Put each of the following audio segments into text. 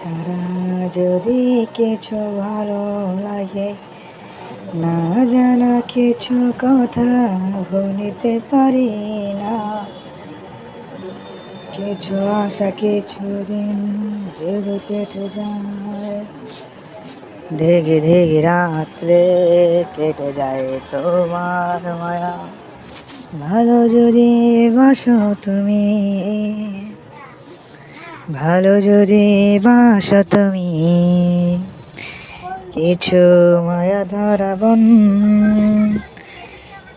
ছাড়া যদি কিছু ভালো লাগে, না জানা কিছু কথা ভুলিতে পারি না। কিছু আশা কিছুদিন যদি কেটে যায়, ধীরে ধীরে রাত্রে কেটে যায় তোমার মায়া। ভালো যদি বাসো তুমি, ভালো যদি বাসো তুমি, কিছু মায়া ধরাবন,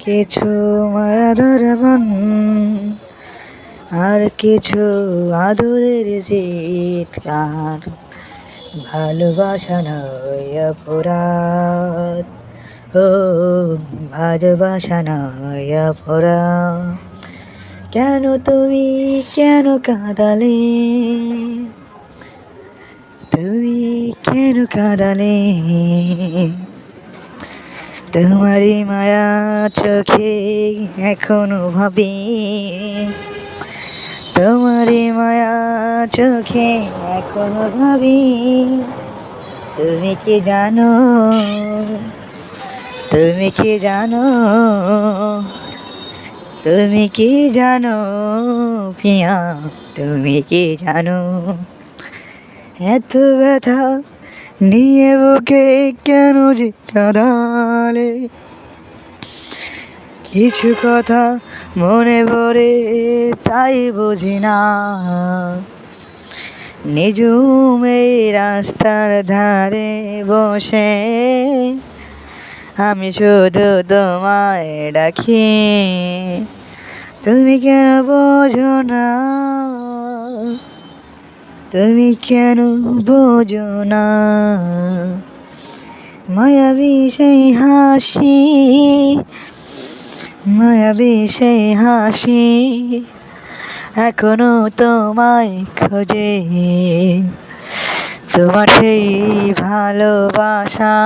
কিছু মায়া ধরাবন, আর কিছু আদরের চিৎকার। ভালোবাসা নয় অপরাধ, ও ভালোবাসা নয় অপরাধ। কেন তুমি কেন কাঁদালে, তুমি কেন কাঁদালে? তোমারই মায়া চোখে এখনো ভাবি, তোমারই মায়া চোখে এখনো ভাবি। তুমি কি জানো, তুমি কি জানো, তুমি কি জানো পিয়া, তুমি কি জানো? এত ব্যথা নিয়ে বুকে কেন যে কাঁদালে? কিছু কথা মনে পড়ে তাই বুঝি না। নিঝুম এই রাস্তার ধারে বসে আমি শুধু তোমায় ডাকি, তুমি কেন বোঝো না, তুমি কেন বোঝো না? মায়াবী সেই হাসি, মায়াবী সেই হাসি এখনো তোমায় খোঁজে। তোমার সেই ভালোবাসা,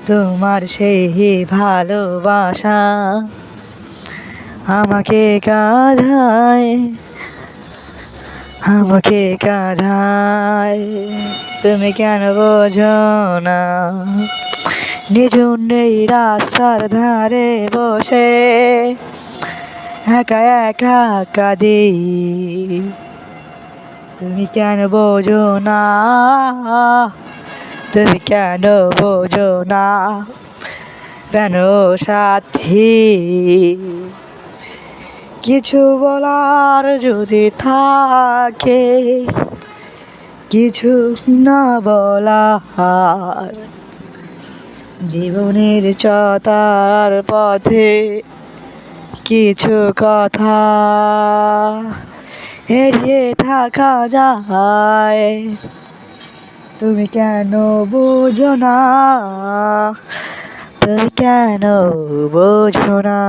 তোমার সেই ভালোবাসা আমাকে কাঁদায়, আমাকে কাঁদায়। তুমি কেন বোঝো না? নিঝুম এই রাস্তার ধারে বসে একা একা কাঁদি, তুমি কেন বোঝো না, তুমি কেন বোঝো না? কেন সাথী কিছু বলার যদি থাকে, কিছু না বলার, জীবনের চতার পথে কিছু কথা এড়িয়ে থাকা যায়। তুমি কেন বোঝো না, তুমি কেন বোঝো না?